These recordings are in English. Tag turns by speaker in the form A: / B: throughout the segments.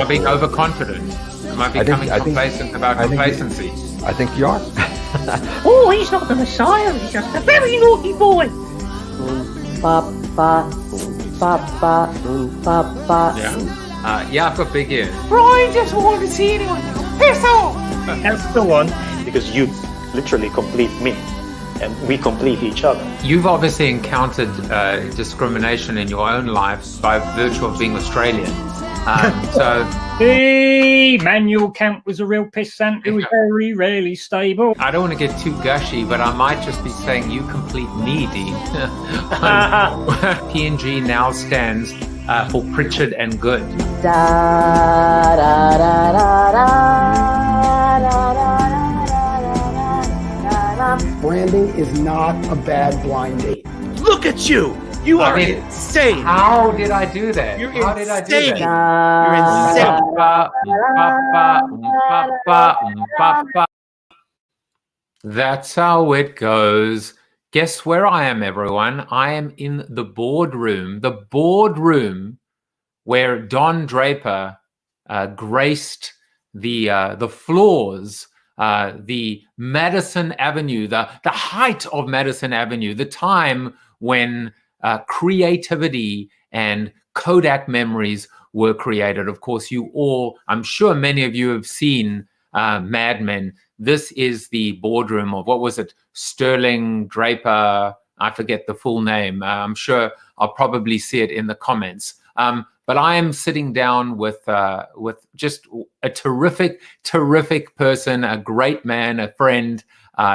A: I being overconfident? Am I becoming complacent about complacency?
B: I think you are.
C: Oh, he's not the Messiah. He's just a very naughty boy.
A: Yeah, I've got big ears.
C: Brian just wanted to see anyone. Piss off.
D: That's the one. Because you literally complete me. And we complete each other.
A: You've obviously encountered discrimination in your own life by virtue of being Australian. So,
D: Hey, Manuel Kant was a real pissant who was very rarely stable.
A: I don't want to get too gushy, but I might just be saying you complete me, Dean. PNG now stands for Pritchard and Good.
E: Branding is not a bad blind date.
F: Look at you! You are insane!
A: How did I do that?
F: You're
A: How
F: insane!
A: did I do that?
F: You're insane!
A: That's how it goes. Guess where I am, everyone? I am in the boardroom where Don Draper graced the floors, the Madison Avenue, the height of Madison Avenue, the time when creativity and Kodak memories were created. Of course, you all, I'm sure many of you have seen Mad Men. This is the boardroom of, what was it, Sterling Draper, I forget the full name. I'm sure I'll probably see it in the comments. But I am sitting down with just a terrific person, a great man, a friend,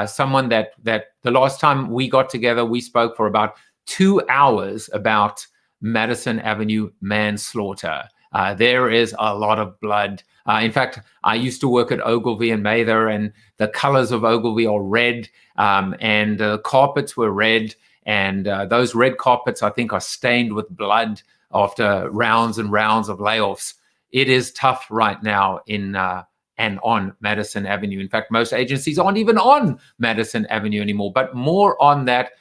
A: someone that the last time we got together, we spoke for about 2 hours about Madison Avenue Manslaughter. There is a lot of blood. In fact, I used to work at Ogilvy and Mather, and the colors of Ogilvy are red, and the carpets were red, and those red carpets, I think, are stained with blood after rounds and rounds of layoffs. It is tough right now in and on Madison Avenue. In fact, most agencies aren't even on Madison Avenue anymore, but more on that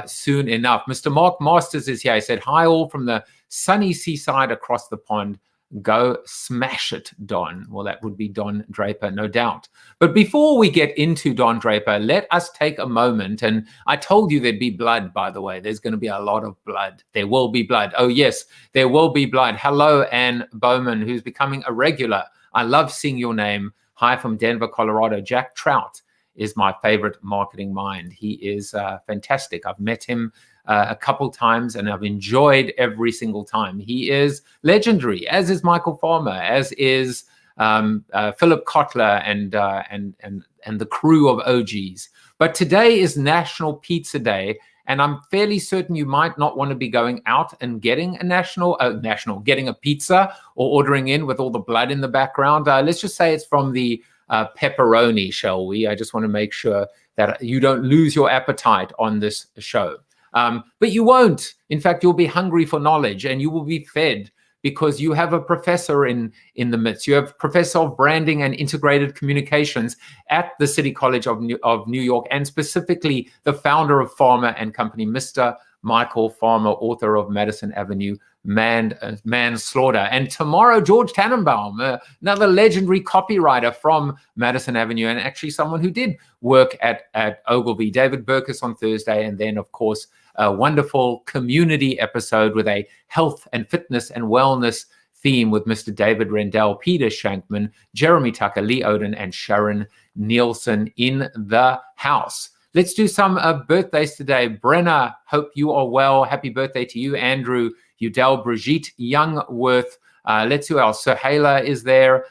A: soon enough. Mr. Mark Masters is here. He said, hi all from the sunny seaside across the pond. Go smash it, Don. Well, that would be Don Draper, no doubt. But before we get into Don Draper, let us take a moment. And I told you there'd be blood, by the way. There's going to be a lot of blood. There will be blood. Oh, yes, there will be blood. Hello, Ann Bowman, who's becoming a regular. I love seeing your name. Hi from Denver, Colorado. Jack Trout is my favorite marketing mind. He is fantastic. I've met him a couple times, and I've enjoyed every single time. He is legendary, as is Michael Farmer, as is Philip Kotler, and the crew of OGs. But today is National Pizza Day, and I'm fairly certain you might not want to be going out and getting a getting a pizza or ordering in with all the blood in the background. Let's just say it's from the pepperoni, shall we? I just want to make sure that you don't lose your appetite on this show. But you won't. In fact, you'll be hungry for knowledge, and you will be fed because you have a professor in the midst. You have Professor of Branding and Integrated Communications at the City College of New York, and specifically the founder of Farmer and Company, Mr. Michael Farmer, author of Madison Avenue Manslaughter. And tomorrow, George Tannenbaum, another legendary copywriter from Madison Avenue, and actually someone who did work at Ogilvy. David Burkus on Thursday, and then, of course, a wonderful community episode with a health and fitness and wellness theme with Mr. David Rendell, Peter Shankman, Jeremy Tucker, Lee Oden, and Sharon Nielsen in the house. Let's do some birthdays today. Brenna, hope you are well. Happy birthday to you. Andrew, Udell, Brigitte Youngworth. Let's see who else. Sohaila is there.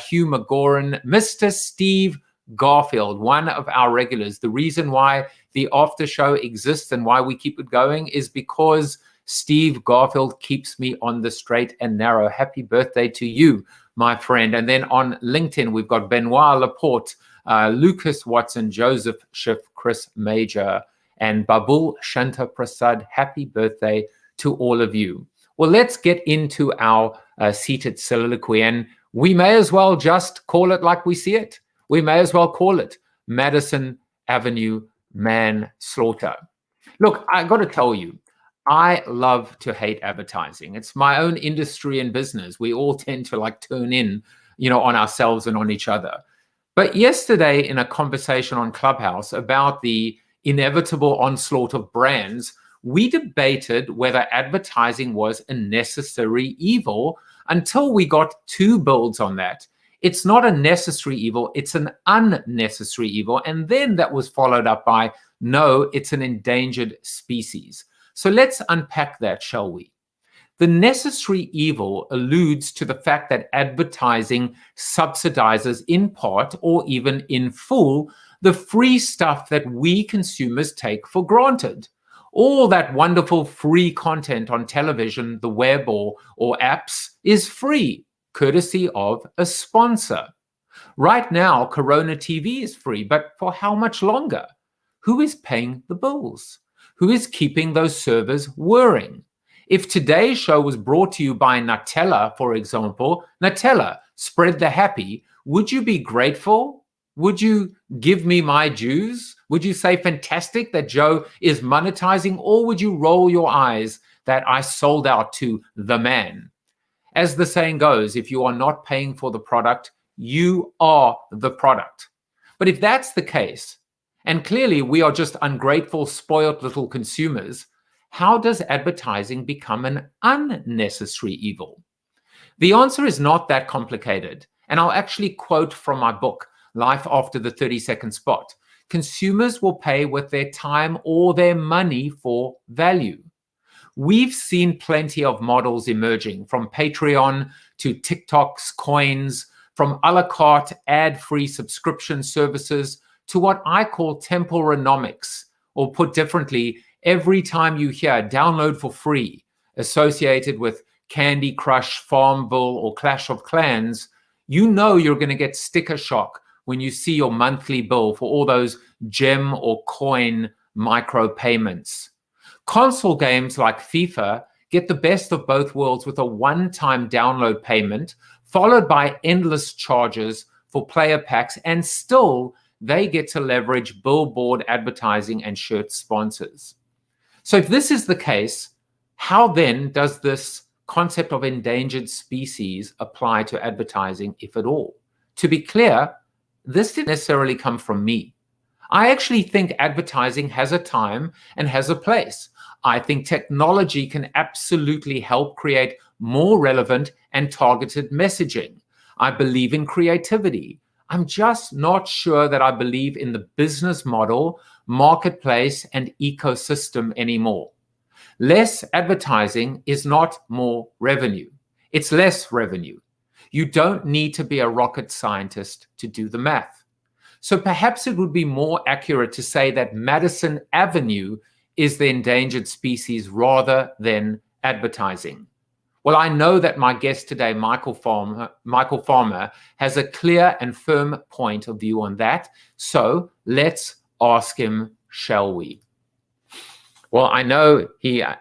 A: Hugh McGoran. Mr. Steve Garfield, one of our regulars. The reason why the after show exists and why we keep it going is because Steve Garfield keeps me on the straight and narrow. Happy birthday to you, my friend. And then on LinkedIn, we've got Benoit Laporte, Lucas Watson, Joseph Schiff, Chris Major, and Babul Shanta Prasad. Happy birthday to all of you. Well, let's get into our seated soliloquy, and we may as well just call it like we see it. We may as well call it Madison Avenue Manslaughter. Look, I got to tell you, I love to hate advertising. It's my own industry and business. We all tend to like turn in, on ourselves and on each other. But yesterday in a conversation on Clubhouse about the inevitable onslaught of brands, we debated whether advertising was a necessary evil until we got two builds on that. It's not a necessary evil, it's an unnecessary evil. And then that was followed up by, no, it's an endangered species. So let's unpack that, shall we? The necessary evil alludes to the fact that advertising subsidizes in part or even in full the free stuff that we consumers take for granted. All that wonderful free content on television, the web, or apps is free, courtesy of a sponsor. Right now, Corona TV is free, but for how much longer? Who is paying the bills? Who is keeping those servers whirring? If today's show was brought to you by Nutella, for example, Nutella, spread the happy, would you be grateful? Would you give me my dues? Would you say fantastic that Joe is monetizing, or would you roll your eyes that I sold out to the man? As the saying goes, if you are not paying for the product, you are the product. But if that's the case, and clearly we are just ungrateful, spoiled little consumers, how does advertising become an unnecessary evil? The answer is not that complicated, and I'll actually quote from my book, Life After the 30-Second Spot. Consumers will pay with their time or their money for value. We've seen plenty of models emerging, from Patreon to TikTok's coins, from a la carte ad-free subscription services to what I call temporanomics, or put differently, every time you hear download for free associated with Candy Crush, Farmville, or Clash of Clans, you know you're going to get sticker shock when you see your monthly bill for all those gem or coin micro payments. Console games like FIFA get the best of both worlds with a one-time download payment, followed by endless charges for player packs, and still they get to leverage billboard advertising and shirt sponsors. So if this is the case, how then does this concept of endangered species apply to advertising, if at all? To be clear, this didn't necessarily come from me. I actually think advertising has a time and has a place. I think technology can absolutely help create more relevant and targeted messaging. I believe in creativity. I'm just not sure that I believe in the business model, marketplace, and ecosystem anymore. Less advertising is not more revenue. It's less revenue. You don't need to be a rocket scientist to do the math. So perhaps it would be more accurate to say that Madison Avenue is the endangered species rather than advertising. Well, I know that my guest today, Michael Farmer, has a clear and firm point of view on that. So let's ask him, shall we? Well, I know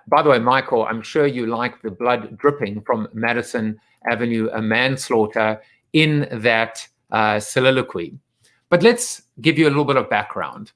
A: by the way, Michael, I'm sure you like the blood dripping from Madison Avenue Manslaughter in that soliloquy. But let's give you a little bit of background.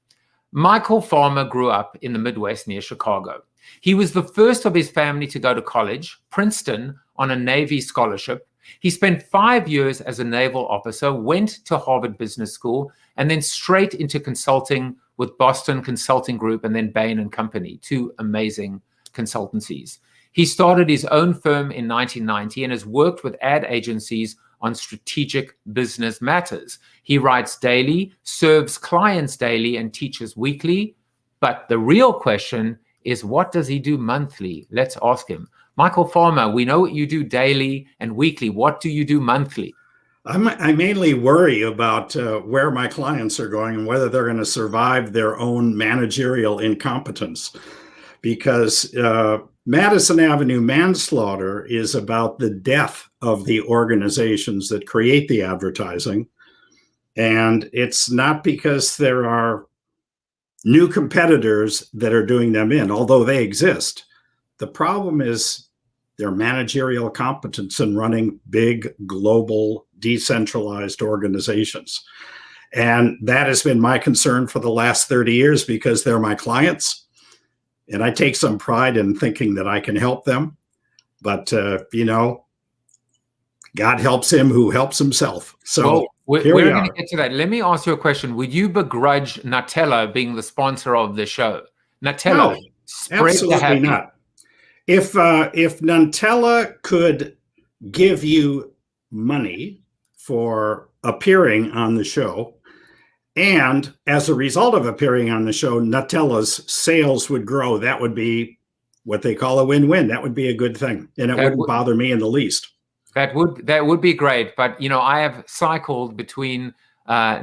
A: Michael Farmer grew up in the Midwest near Chicago. He was the first of his family to go to college, Princeton, on a Navy scholarship. He spent 5 years as a naval officer, went to Harvard Business School, and then straight into consulting with Boston Consulting Group and then Bain & Company, two amazing consultancies. He started his own firm in 1990 and has worked with ad agencies on strategic business matters. He writes daily, serves clients daily, and teaches weekly. But the real question is, what does he do monthly? Let's ask him. Michael Farmer, we know what you do daily and weekly. What do you do monthly?
B: I mainly worry about where my clients are going and whether they're going to survive their own managerial incompetence. Because Madison Avenue Manslaughter is about the death of the organizations that create the advertising. And it's not because there are new competitors that are doing them in, although they exist. The problem is their managerial competence in running big, global, decentralized organizations. And that has been my concern for the last 30 years because they're my clients. And I take some pride in thinking that I can help them. But, God helps him who helps himself. So
A: we're going to get to that. Let me ask you a question. Would you begrudge Nutella being the sponsor of the show? Nutella,
B: no, absolutely not. If Nutella could give you money for appearing on the show, and as a result of appearing on the show, Nutella's sales would grow, that would be what they call a win-win. That would be a good thing, and it wouldn't bother me in the least. That
A: would be great, but I have cycled between I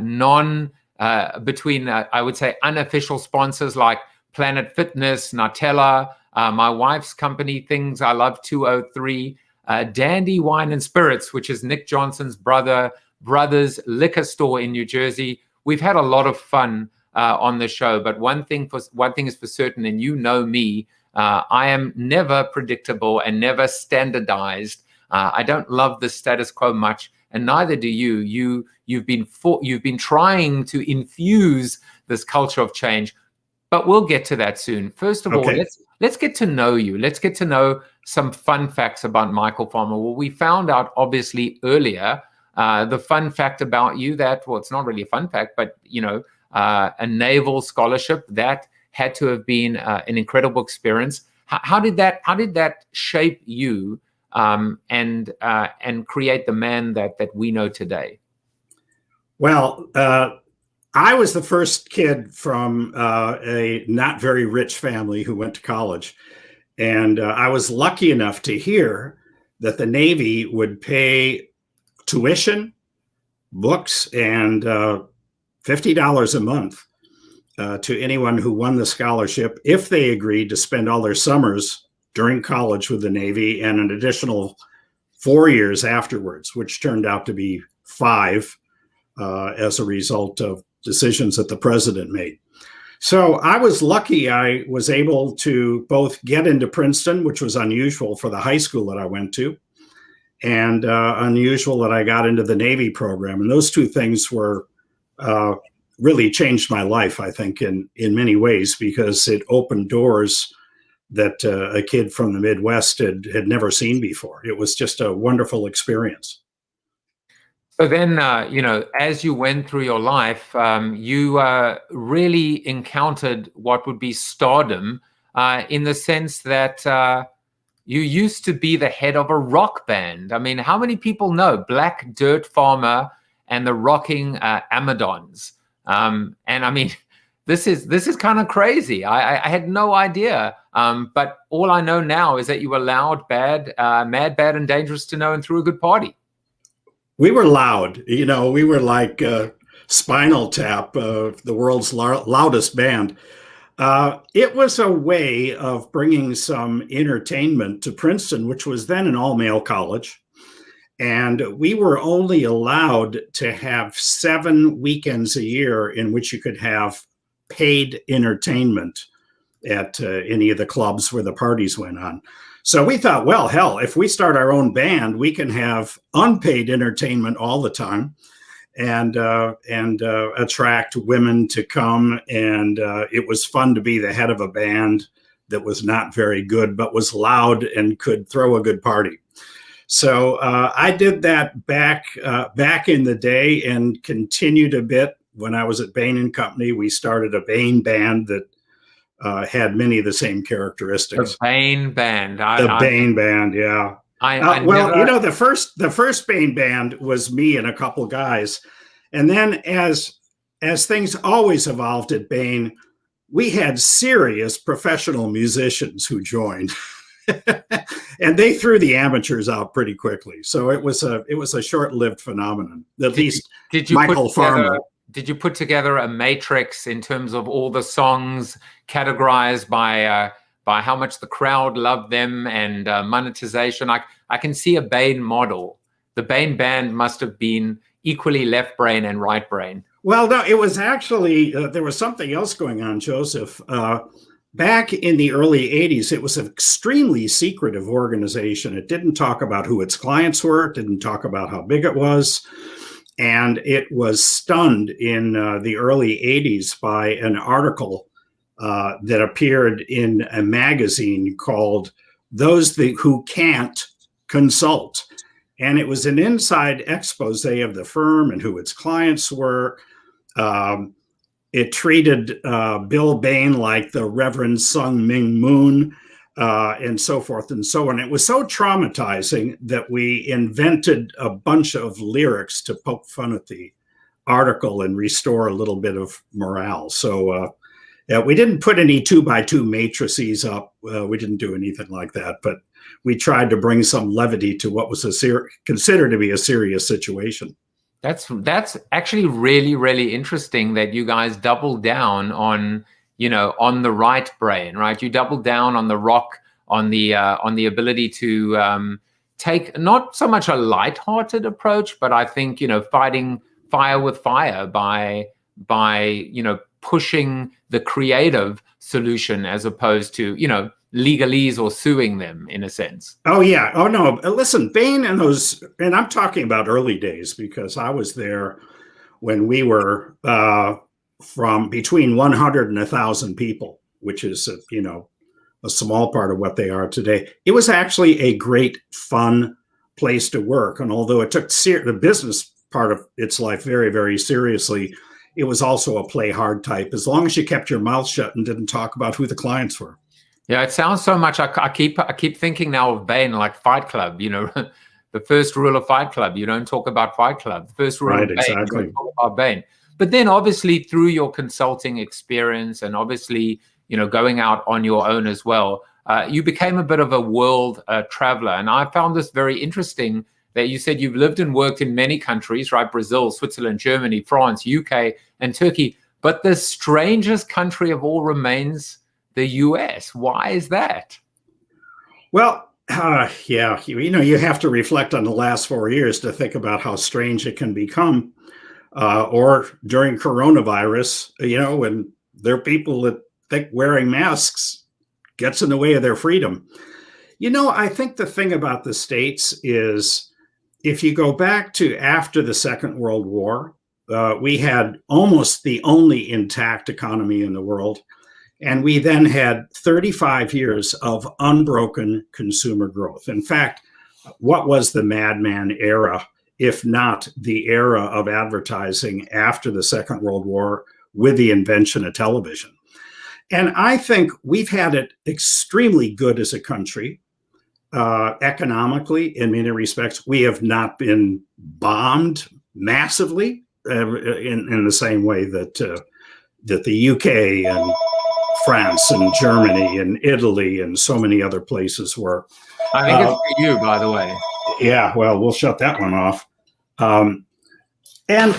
A: would say unofficial sponsors like Planet Fitness, Nutella, my wife's company, Things I Love 203, Dandy Wine and Spirits, which is Nick Johnson's brother's liquor store in New Jersey. We've had a lot of fun on the show, but one thing is for certain, and you know me, I am never predictable and never standardized. I don't love the status quo much, and neither do you. You've been trying to infuse this culture of change, but we'll get to that soon. First of all, let's get to know you. Let's get to know some fun facts about Michael Farmer. Well, we found out obviously earlier the fun fact about you that, well, it's not really a fun fact, but a naval scholarship that had to have been an incredible experience. How did that shape you? And create the man that we know today?
B: Well, I was the first kid from a not very rich family who went to college. And I was lucky enough to hear that the Navy would pay tuition, books, and $50 a month to anyone who won the scholarship if they agreed to spend all their summers during college with the Navy and an additional 4 years afterwards, which turned out to be 5 as a result of decisions that the president made. So I was lucky. I was able to both get into Princeton, which was unusual for the high school that I went to, and unusual that I got into the Navy program. And those two things were really changed my life, I think, in many ways, because it opened doors that a kid from the Midwest had never seen before. It was just a wonderful experience.
A: So then, as you went through your life, you really encountered what would be stardom in the sense that you used to be the head of a rock band. I mean, how many people know Black Dirt Farmer and the Rocking Amadons? And I mean, this is kind of crazy. I had no idea. But all I know now is that you were loud, bad, mad, bad, and dangerous to know and threw a good party.
B: We were loud. We were like Spinal Tap, the world's loudest band. It was a way of bringing some entertainment to Princeton, which was then an all-male college. And we were only allowed to have 7 weekends a year in which you could have paid entertainment at any of the clubs where the parties went on. So we thought, well, hell, if we start our own band, we can have unpaid entertainment all the time and attract women to come. And it was fun to be the head of a band that was not very good, but was loud and could throw a good party. So I did that back in the day and continued a bit. When I was at Bain & Company, we started a Bain band that had many of the same characteristics.
A: The Bain band.
B: Bain band, yeah. The first Bain band was me and a couple guys. And then as things always evolved at Bain, we had serious professional musicians who joined. And they threw the amateurs out pretty quickly. So it was a short-lived phenomenon. At least Michael Farmer.
A: Did you put together a matrix in terms of all the songs categorized by how much the crowd loved them and monetization? I can see a Bain model. The Bain band must have been equally left brain and right brain.
B: Well, no, it was actually, there was something else going on, Joseph. Back in the early 80s, it was an extremely secretive organization. It didn't talk about who its clients were. It didn't talk about how big it was. And it was stunned in the early 80s by an article that appeared in a magazine called Those Who Can't Consult. And it was an inside expose of the firm and who its clients were. It treated Bill Bain like the Reverend Sung Ming Moon, and so forth and so on. It was so traumatizing that we invented a bunch of lyrics to poke fun at the article and restore a little bit of morale. So we didn't put any 2x2 matrices up. We didn't do anything like that, but we tried to bring some levity to what was considered to be a serious situation.
A: That's actually really, really interesting that you guys doubled down on, on the right brain, right? You doubled down on the rock, on the ability to take not so much a lighthearted approach, but I think, fighting fire with fire by pushing the creative solution as opposed to, legalese or suing them in a sense.
B: Oh, yeah. Oh, no. Listen, Bain and I'm talking about early days because I was there when we were from between 100 and 1,000 people, which is, a small part of what they are today. It was actually a great, fun place to work. And although it took the business part of its life very, very seriously, it was also a play hard type, as long as you kept your mouth shut and didn't talk about who the clients were.
A: Yeah, it sounds so much. I keep thinking now of Bain, like Fight Club. The first rule of Fight Club: you don't talk about Fight Club. The first rule of Bain: you don't talk about Bain. But then, obviously, through your consulting experience, and obviously, going out on your own as well, you became a bit of a world traveler. And I found this very interesting that you said you've lived and worked in many countries, right? Brazil, Switzerland, Germany, France, UK, and Turkey. But the strangest country of all remains the US. Why is that?
B: Well, yeah, you have to reflect on the last 4 years to think about how strange it can become. Or during coronavirus, when there are people that think wearing masks gets in the way of their freedom. I think the thing about the States is if you go back to after the Second World War, we had almost the only intact economy in the world. And we then had 35 years of unbroken consumer growth. In fact, what was the madman era, if not the era of advertising after the Second World War with the invention of television? And I think we've had it extremely good as a country. Economically, in many respects, we have not been bombed massively in the same way that the UK and France and Germany and Italy and so many other places were.
A: I think it's for you, by the way.
B: Yeah, well, we'll shut that one off. And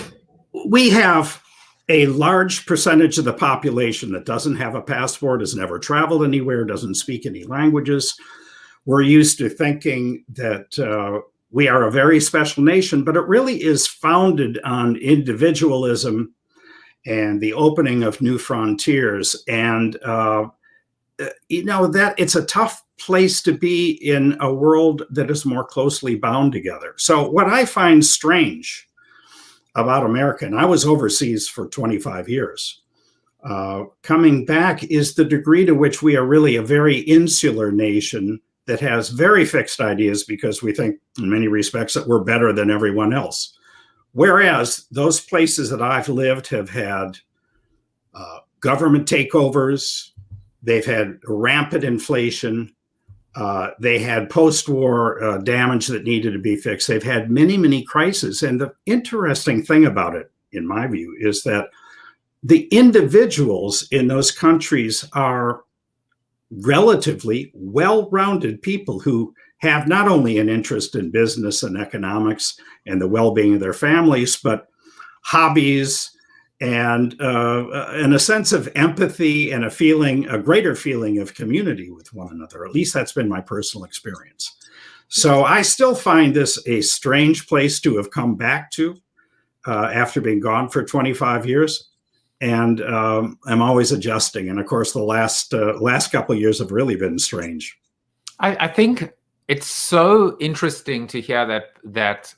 B: we have a large percentage of the population that doesn't have a passport, has never traveled anywhere, doesn't speak any languages. We're used to thinking that we are a very special nation, but it really is founded on individualism and the opening of new frontiers. And, that it's a tough place to be in a world that is more closely bound together. So what I find strange about America, and I was overseas for 25 years, coming back, is the degree to which we are really a very insular nation that has very fixed ideas because we think in many respects that we're better than everyone else. Whereas those places that I've lived have had government takeovers, they've had rampant inflation, they had post-war damage that needed to be fixed. They've had many, many crises. And the interesting thing about it, in my view, is that the individuals in those countries are relatively well-rounded people who have not only an interest in business and economics and the well-being of their families, but hobbies and a sense of empathy and a greater feeling of community with one another. At least that's been my personal experience. So I still find this a strange place to have come back to after being gone for 25 years. And I'm always adjusting. And of course, the last couple of years have really been strange.
A: I think it's so interesting to hear that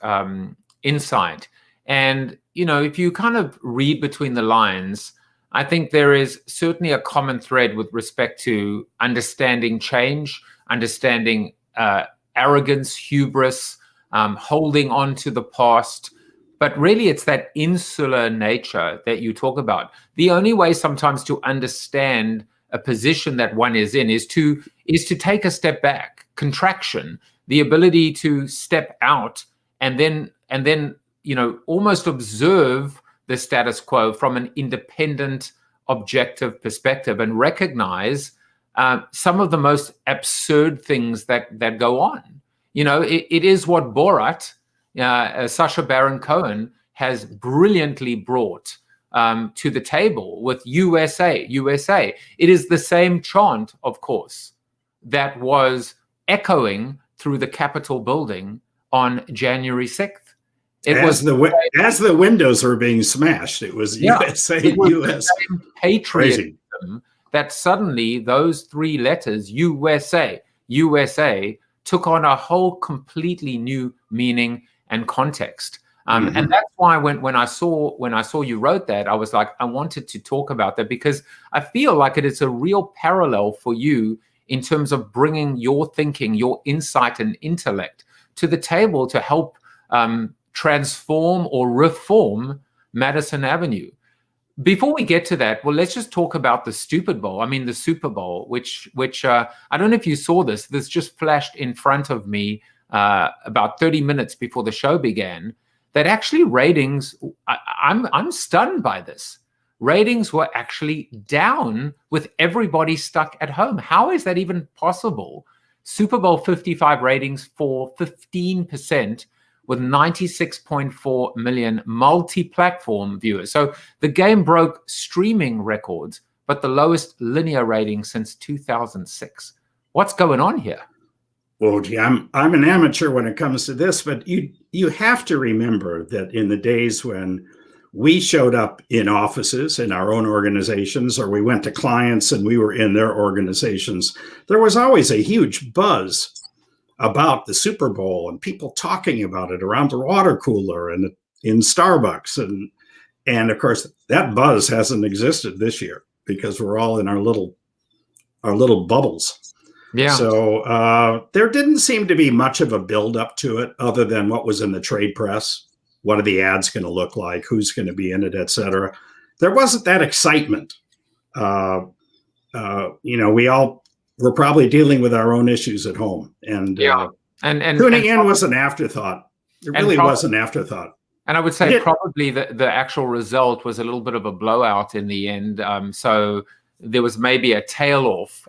A: insight. And, if you kind of read between the lines, I think there is certainly a common thread with respect to understanding change, understanding arrogance, hubris, holding on to the past. But really, it's that insular nature that you talk about. The only way sometimes to understand a position that one is in is to take a step back, contraction, the ability to step out and then almost observe the status quo from an independent, objective perspective and recognize some of the most absurd things that go on. It is what Borat, Sacha Baron Cohen, has brilliantly brought to the table with USA. It is the same chant, of course, that was echoing through the Capitol building on January 6th.
B: As the windows were being smashed, it was USA,
A: it was
B: US.
A: The same patriotism that suddenly those three letters, USA, took on a whole completely new meaning and context. And that's why when I saw you wrote that, I was like, I wanted to talk about that because I feel like it is a real parallel for you in terms of bringing your thinking, your insight and intellect to the table to help transform or reform Madison Avenue. Before we get to that, well, let's just talk about the Stupid Bowl. I mean, the Super Bowl, which I don't know if you saw this. This just flashed in front of me about 30 minutes before the show began. That actually ratings, I'm stunned by this. Ratings were actually down with everybody stuck at home. How is that even possible? Super Bowl 55 ratings for 15%. With 96.4 million multi-platform viewers. So the game broke streaming records, but the lowest linear rating since 2006. What's going on here?
B: Well, gee, I'm an amateur when it comes to this, but you have to remember that in the days when we showed up in offices in our own organizations, or we went to clients and we were in their organizations, there was always a huge buzz about the Super Bowl and people talking about it around the water cooler and in Starbucks. And of course, that buzz hasn't existed this year because we're all in our little bubbles. Yeah. So there didn't seem to be much of a build up to it other than what was in the trade press. What are the ads going to look like? Who's going to be in it, et cetera. There wasn't that excitement. We're probably dealing with our own issues at home, and tuning in was an afterthought. It really was an afterthought.
A: And I would say probably the actual result was a little bit of a blowout in the end. So there was maybe a tail off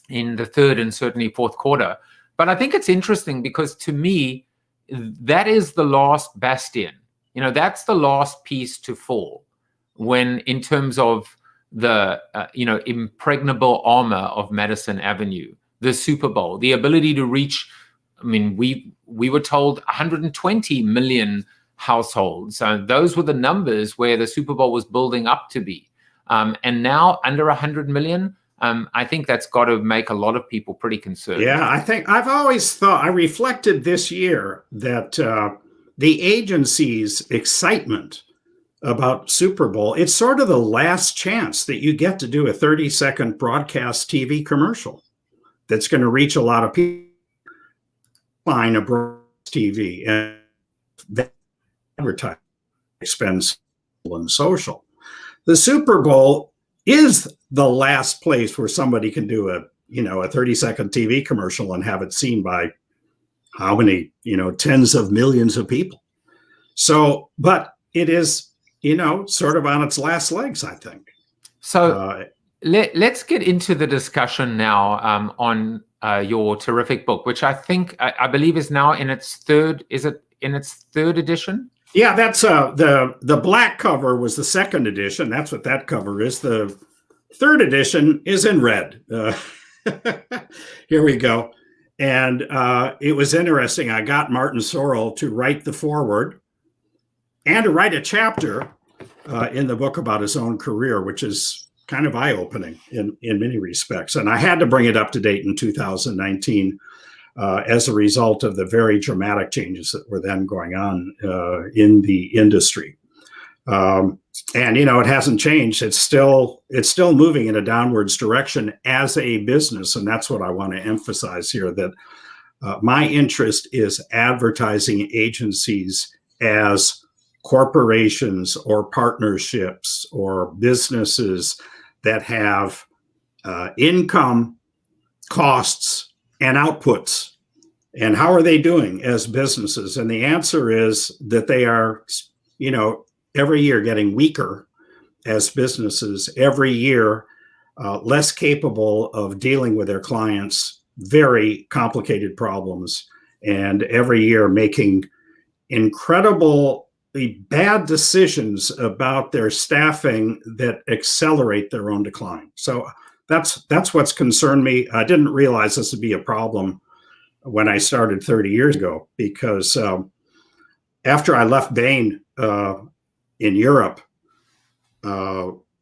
A: in the third and certainly fourth quarter. But I think it's interesting because to me, that is the last bastion. That's the last piece to fall when in terms of the impregnable armor of Madison Avenue, the Super Bowl, the ability to reach, we were told 120 million households. Those were the numbers where the Super Bowl was building up to be. And now under 100 million, I think that's got to make a lot of people pretty concerned.
B: Yeah, I think I've always thought, I reflected this year that the agency's excitement about Super Bowl, it's sort of the last chance that you get to do a 30-second broadcast TV commercial that's going to reach a lot of people. Line a broadcast TV and that advertising expense and social. The Super Bowl is the last place where somebody can do a 30-second TV commercial and have it seen by how many, tens of millions of people. So, but it is, sort of on its last legs, I think.
A: So let's get into the discussion now on your terrific book, which I believe is now in its third. Is it in its third edition?
B: Yeah, that's the black cover was the second edition. That's what that cover is. The third edition is in red. Here we go. And it was interesting. I got Martin Sorrell to write the foreword and to write a chapter in the book about his own career, which is kind of eye-opening in many respects. And I had to bring it up to date in 2019 as a result of the very dramatic changes that were then going on in the industry. And it hasn't changed. It's still moving in a downwards direction as a business, and that's what I want to emphasize here. That my interest is advertising agencies as corporations or partnerships or businesses that have income, costs, and outputs. And how are they doing as businesses? And the answer is that they are, every year getting weaker as businesses, every year less capable of dealing with their clients' very complicated problems, and every year making incredibly bad decisions about their staffing that accelerate their own decline. So that's what's concerned me. I didn't realize this would be a problem when I started 30 years ago, because after I left Bain in Europe,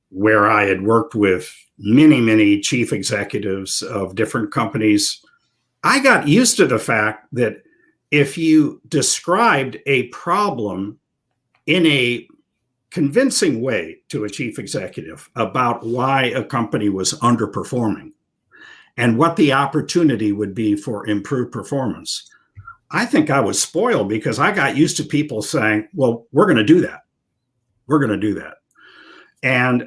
B: where I had worked with many, many chief executives of different companies, I got used to the fact that if you described a problem in a convincing way to a chief executive about why a company was underperforming and what the opportunity would be for improved performance, I think I was spoiled, because I got used to people saying, well, we're going to do that. We're going to do that. And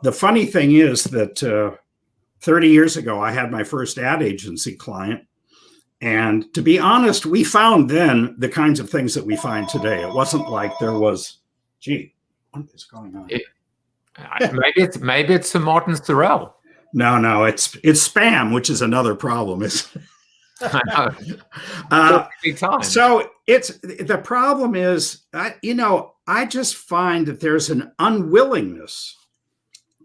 B: the funny thing is that 30 years ago, I had my first ad agency client. And to be honest, we found then the kinds of things that we find today. It wasn't like there was, gee, what is going on?
A: Maybe it's Sir Martin Sorrell.
B: No, it's spam, which is another problem.
A: I know.
B: So the problem is, I just find that there's an unwillingness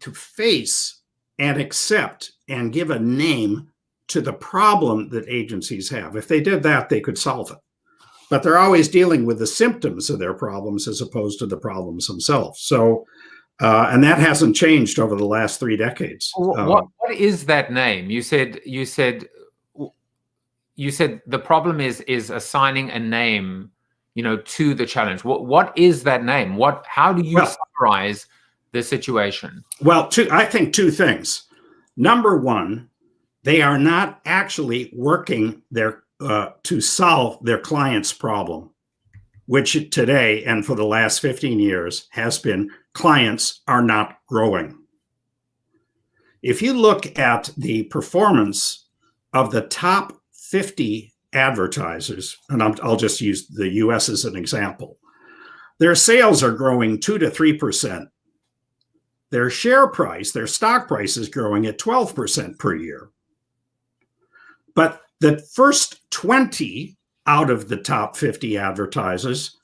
B: to face and accept and give a name to the problem that agencies have. If they did that, they could solve it. But they're always dealing with the symptoms of their problems as opposed to the problems themselves. So, and that hasn't changed over the last 3 decades.
A: What is that name? You said the problem is assigning a name, to the challenge. What is that name? How do you summarize the situation?
B: Well, I think 2 things. Number one, they are not actually working to solve their client's problem, which today and for the last 15 years has been clients are not growing. If you look at the performance of the top 50 advertisers, and I'll just use the US as an example, their sales are growing 2 to 3%. Their share price, their stock price is growing at 12% per year. But the first 20 out of the top 50 advertisers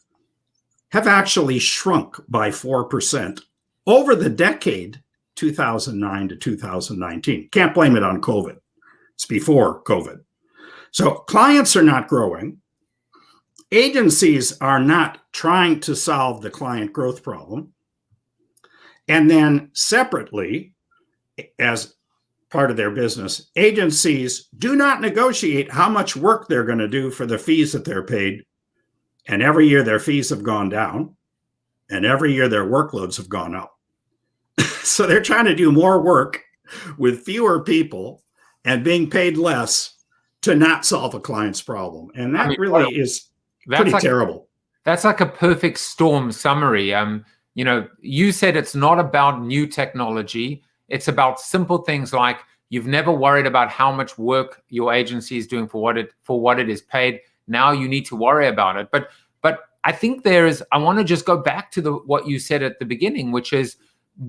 B: have actually shrunk by 4% over the decade 2009 to 2019. Can't blame it on COVID. It's before COVID. So clients are not growing. Agencies are not trying to solve the client growth problem. And then separately, as part of their business, agencies do not negotiate how much work they're going to do for the fees that they're paid. And every year their fees have gone down, and every year their workloads have gone up. So they're trying to do more work with fewer people and being paid less to not solve a client's problem. And that really is pretty terrible.
A: That's like a perfect storm summary. You said it's not about new technology. It's about simple things like you've never worried about how much work your agency is doing for what it is paid. Now you need to worry about it. But I think I want to just go back to what you said at the beginning, which is,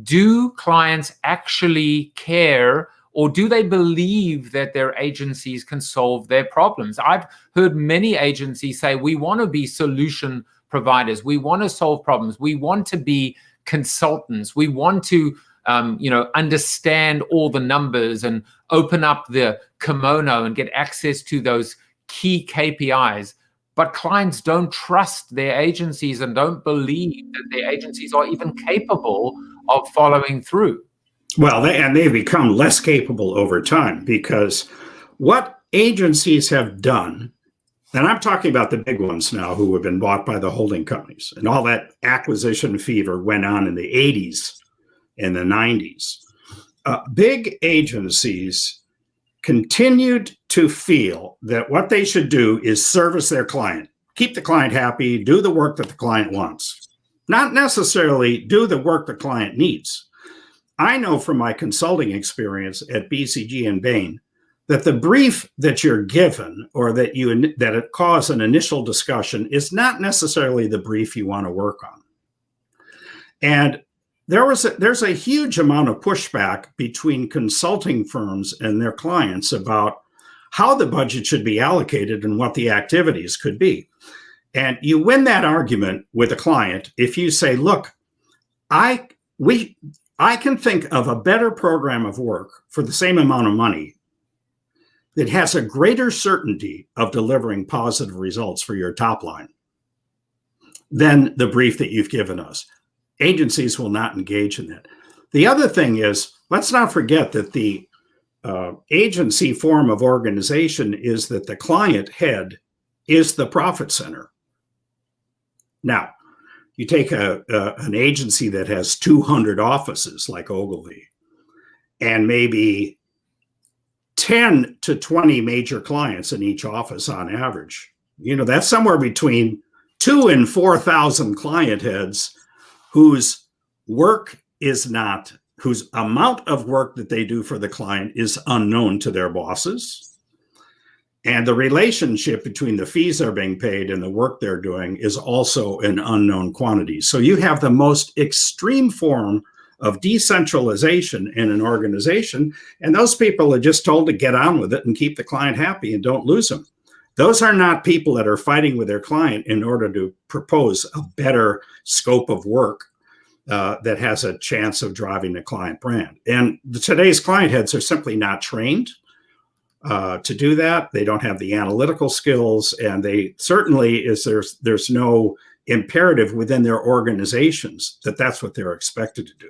A: do clients actually care, or do they believe that their agencies can solve their problems? I've heard many agencies say, we want to be solution providers. We want to solve problems. We want to be consultants. We want to understand all the numbers and open up the kimono and get access to those key KPIs. But clients don't trust their agencies and don't believe that their agencies are even capable of following through.
B: Well, they've become less capable over time, because what agencies have done And I'm talking about the big ones now who have been bought by the holding companies. And all that acquisition fever went on in the 80s and the 90s. Big agencies continued to feel that what they should do is service their client, keep the client happy, do the work that the client wants, not necessarily do the work the client needs. I know from my consulting experience at BCG and Bain that the brief that you're given or that it caused an initial discussion is not necessarily the brief you want to work on. And there's a huge amount of pushback between consulting firms and their clients about how the budget should be allocated and what the activities could be. And you win that argument with a client if you say, look, I can think of a better program of work for the same amount of money that has a greater certainty of delivering positive results for your top line than the brief that you've given us. Agencies will not engage in that. The other thing is, let's not forget that the agency form of organization is that the client head is the profit center. Now, you take an agency that has 200 offices like Ogilvy and maybe 10 to 20 major clients in each office on average. That's somewhere between 2,000 and 4,000 client heads whose amount of work that they do for the client is unknown to their bosses. And the relationship between the fees they're being paid and the work they're doing is also an unknown quantity. So you have the most extreme form of decentralization in an organization, and those people are just told to get on with it and keep the client happy and don't lose them. Those are not people that are fighting with their client in order to propose a better scope of work that has a chance of driving the client brand. And today's client heads are simply not trained to do that. They don't have the analytical skills, and they certainly there's no imperative within their organizations that that's what they're expected to do.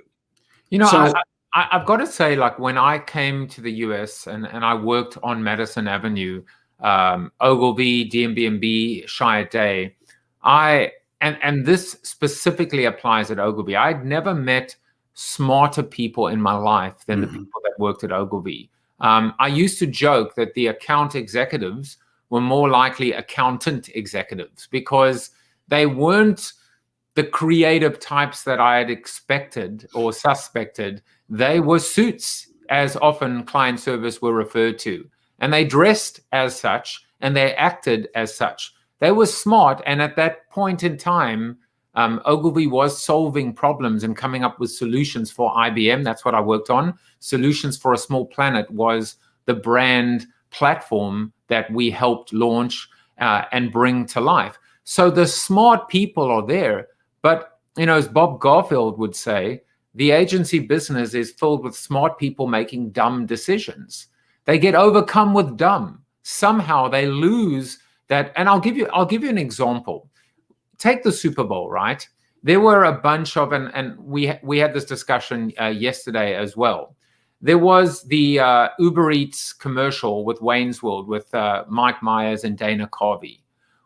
A: I've got to say, like when I came to the US and I worked on Madison Avenue, Ogilvy, DMB&B, Shire Day, and this specifically applies at Ogilvy. I'd never met smarter people in my life than the people that worked at Ogilvy. I used to joke that the account executives were more likely accountant executives because they weren't the creative types that I had expected or suspected. They were suits, as often client service were referred to. And they dressed as such and they acted as such. They were smart. And at that point in time, Ogilvy was solving problems and coming up with solutions for IBM. That's what I worked on. Solutions for a Small Planet was the brand platform that we helped launch and bring to life. So the smart people are there. But, as Bob Garfield would say, the agency business is filled with smart people making dumb decisions. They get overcome with dumb. Somehow they lose that. And I'll give you an example. Take the Super Bowl, right? There were a bunch of, and we had this discussion yesterday as well. There was the Uber Eats commercial with Wayne's World with Mike Myers and Dana Carvey.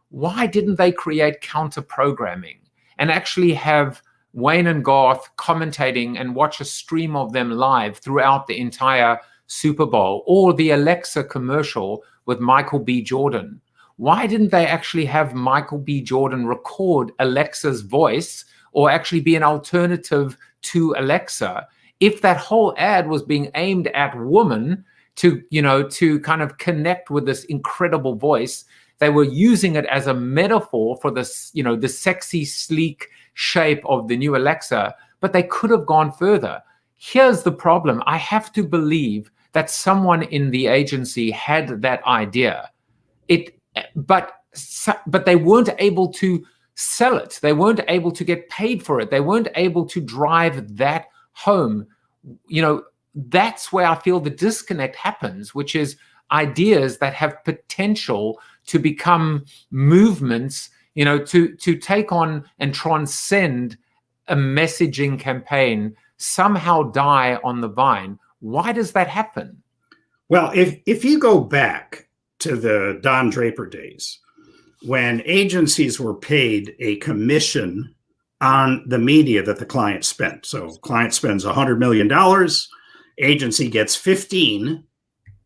A: Why didn't they create counter programming and actually have Wayne and Garth commentating and watch a stream of them live throughout the entire Super Bowl, or the Alexa commercial with Michael B. Jordan? Why didn't they actually have Michael B. Jordan record Alexa's voice or actually be an alternative to Alexa? If that whole ad was being aimed at women to kind of connect with this incredible voice, they were using it as a metaphor for this, the sexy, sleek shape of the new Alexa, but they could have gone further. Here's the problem. I have to believe that someone in the agency had that idea. But they weren't able to sell it. They weren't able to get paid for it. They weren't able to drive that home. That's where I feel the disconnect happens, which is ideas that have potential to become movements, to take on and transcend a messaging campaign, somehow die on the vine. Why does that happen?
B: Well, if you go back to the Don Draper days, when agencies were paid a commission on the media that the client spent. So client spends $100 million, agency gets 15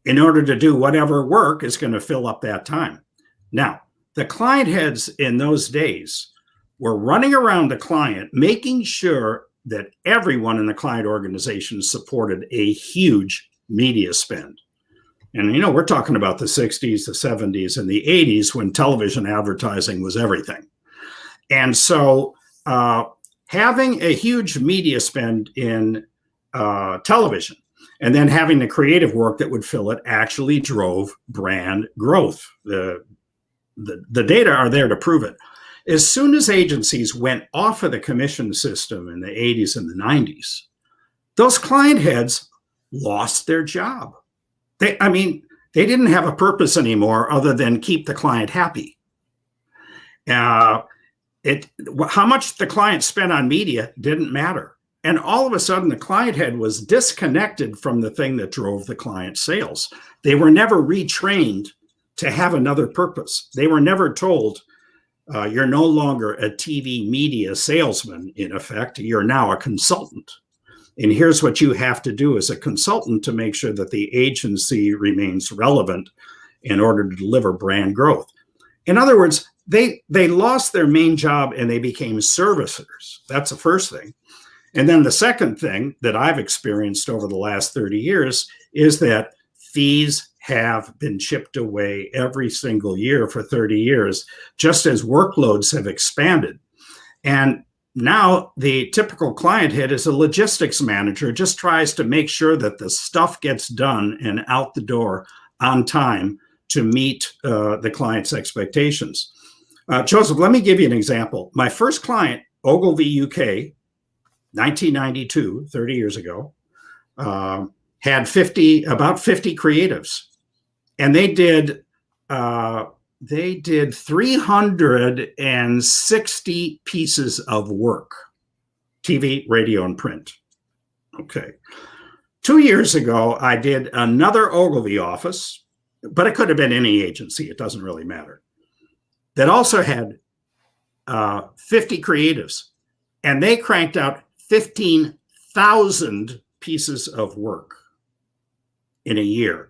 B: in order to do whatever work is going to fill up that time. Now, the client heads in those days were running around the client, making sure that everyone in the client organization supported a huge media spend. And, you know, we're talking about the 60s, the 70s, and the 80s when television advertising was everything. And so having a huge media spend in television and then having the creative work that would fill it actually drove brand growth. The data are there to prove it. As soon as agencies went off of the commission system in the 80s and the 90s, those client heads lost their job. They didn't have a purpose anymore other than keep the client happy. How much the client spent on media didn't matter. And all of a sudden, the client head was disconnected from the thing that drove the client sales. They were never retrained to have another purpose. They were never told, you're no longer a TV media salesman, in effect. You're now a consultant. And here's what you have to do as a consultant to make sure that the agency remains relevant in order to deliver brand growth. In other words, they lost their main job and they became servicers. That's the first thing. And then the second thing that I've experienced over the last 30 years is that fees have been chipped away every single year for 30 years, just as workloads have expanded. And now the typical client head is a logistics manager, just tries to make sure that the stuff gets done and out the door on time to meet the client's expectations. Joseph, let me give you an example. My first client, Ogilvy UK, 1992, 30 years ago, had about 50 creatives, and they did 360 pieces of work, TV, radio, and print. Okay. 2 years ago, I did another Ogilvy office, but it could have been any agency. It doesn't really matter. That also had 50 creatives, and they cranked out 15,000 pieces of work in a year.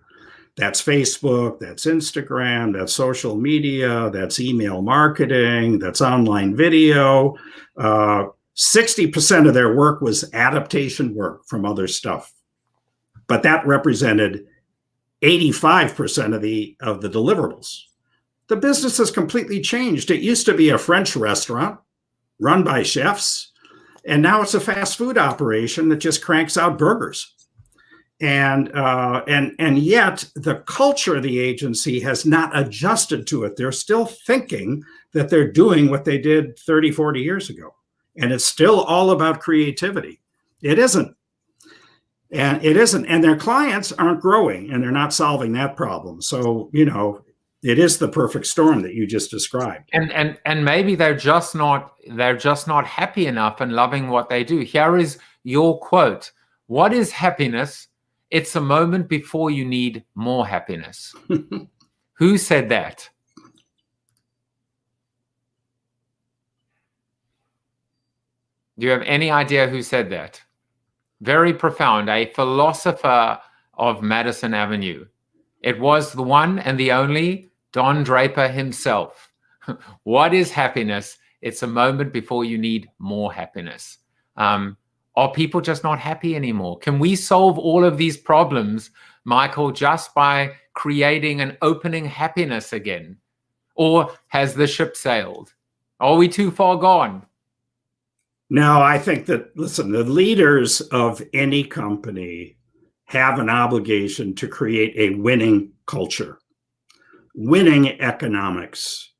B: That's Facebook, that's Instagram, that's social media, that's email marketing, that's online video. 60% of their work was adaptation work from other stuff. But that represented 85% of the deliverables. The business has completely changed. It used to be a French restaurant run by chefs, and now it's a fast food operation that just cranks out burgers. And yet the culture of the agency has not adjusted to it. They're still thinking that they're doing what they did 30, 40 years ago. And it's still all about creativity. It isn't. And it isn't. And their clients aren't growing, and they're not solving that problem. So, you know, it is the perfect storm that you just described.
A: And maybe they're just not happy enough and loving what they do. Here is your quote. What is happiness? It's a moment before you need more happiness. Who said that? Do you have any idea who said that? Very profound, a philosopher of Madison Avenue. It was the one and the only Don Draper himself. What is happiness? It's a moment before you need more happiness. Are people just not happy anymore? Can we solve all of these problems, Michael, just by creating and opening happiness again? Or has the ship sailed? Are we too far gone?
B: No, I think that, listen, the leaders of any company have an obligation to create a winning culture, winning economics,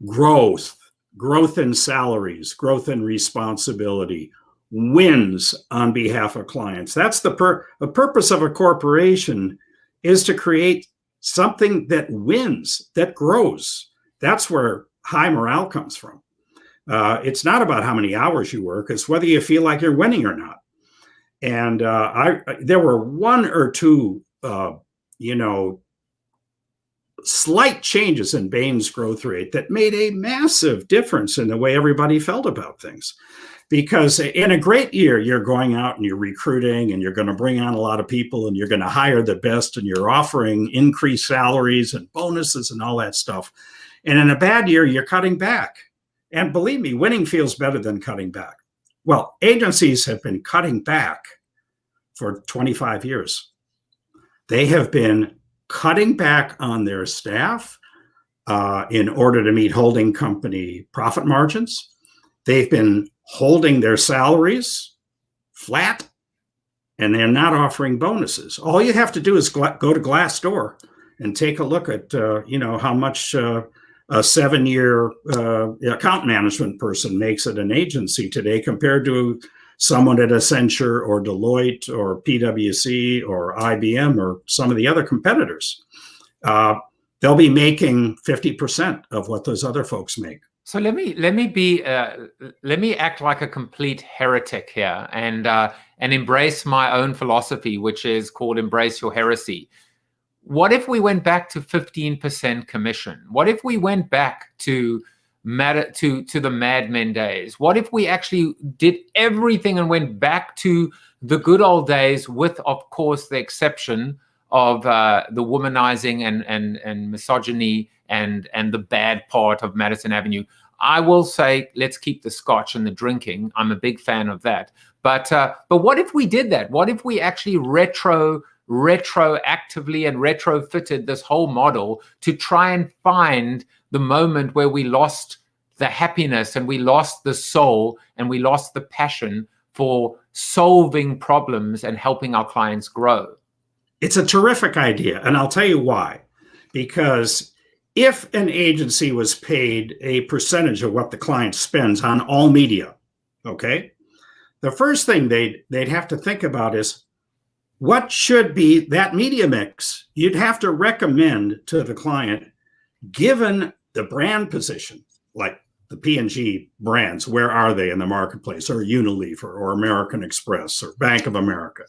B: growth in salaries, growth in responsibility, wins on behalf of clients. That's the purpose of a corporation, is to create something that wins, that grows. That's where high morale comes from. It's not about how many hours you work, it's whether you feel like you're winning or not. And there were one or two, slight changes in Bain's growth rate that made a massive difference in the way everybody felt about things. Because in a great year, you're going out and you're recruiting and you're going to bring on a lot of people and you're going to hire the best and you're offering increased salaries and bonuses and all that stuff. And in a bad year, you're cutting back. And believe me, winning feels better than cutting back. Well, agencies have been cutting back for 25 years. They have been cutting back on their staff in order to meet holding company profit margins. They've been holding their salaries flat, and they're not offering bonuses. All you have to do is go to Glassdoor and take a look at how much a 7-year account management person makes at an agency today compared to someone at Accenture or Deloitte or PwC or IBM or some of the other competitors. They'll be making 50% of what those other folks make.
A: So let me act like a complete heretic here and embrace my own philosophy, which is called embrace your heresy. What if we went back to 15% commission? What if we went back to the Mad Men days? What if we actually did everything and went back to the good old days, with, of course, the exception of the womanizing and misogyny and the bad part of Madison Avenue? I will say, let's keep the scotch and the drinking. I'm a big fan of that. But what if we did that? What if we actually retroactively and retrofitted this whole model to try and find the moment where we lost the happiness and we lost the soul and we lost the passion for solving problems and helping our clients grow?
B: It's a terrific idea, and I'll tell you why. Because if an agency was paid a percentage of what the client spends on all media, okay, the first thing they'd have to think about is, what should be that media mix? You'd have to recommend to the client, given the brand position, like the P&G brands, where are they in the marketplace, or Unilever or American Express or Bank of America?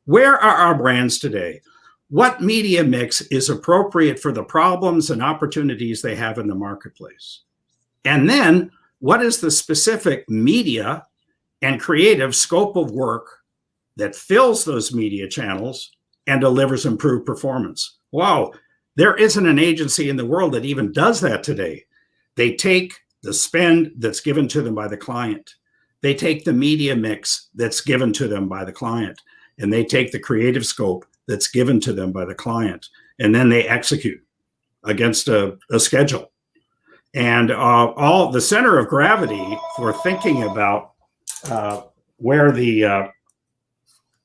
B: Where are our brands today? What media mix is appropriate for the problems and opportunities they have in the marketplace? And then what is the specific media and creative scope of work that fills those media channels and delivers improved performance? Wow, there isn't an agency in the world that even does that today. They take the spend that's given to them by the client. They take the media mix that's given to them by the client, and they take the creative scope that's given to them by the client, and then they execute against a schedule. And all the center of gravity for thinking about where the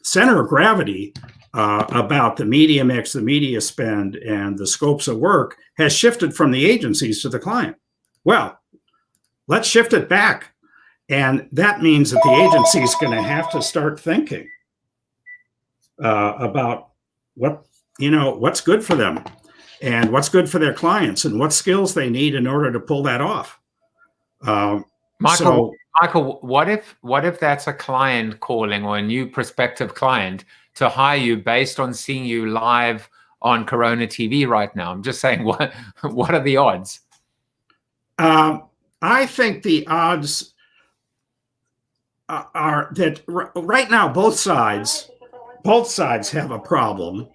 B: center of gravity about the media mix, the media spend, and the scopes of work has shifted from the agencies to the client. Well, let's shift it back. And that means that the agency is going to have to start thinking about what's good for them and what's good for their clients and what skills they need in order to pull that off.
A: Michael, what if that's a client calling, or a new prospective client, to hire you based on seeing you live on Corona TV right now? I'm just saying, what are the odds?
B: I think the odds are that right now both sides have a problem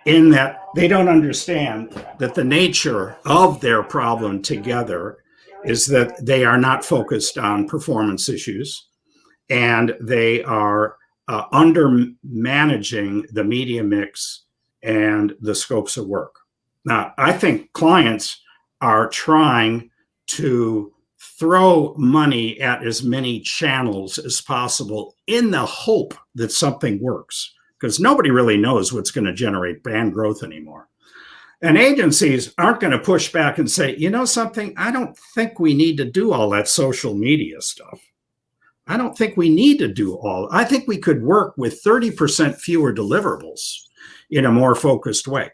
B: in that they don't understand that the nature of their problem together is that they are not focused on performance issues, and they are under managing the media mix and the scopes of work. Now, I think clients are trying to throw money at as many channels as possible in the hope that something works, because nobody really knows what's going to generate brand growth anymore. And agencies aren't going to push back and say, you know something, I don't think we need to do all that social media stuff. I don't think we need to do all. I think we could work with 30% fewer deliverables in a more focused way.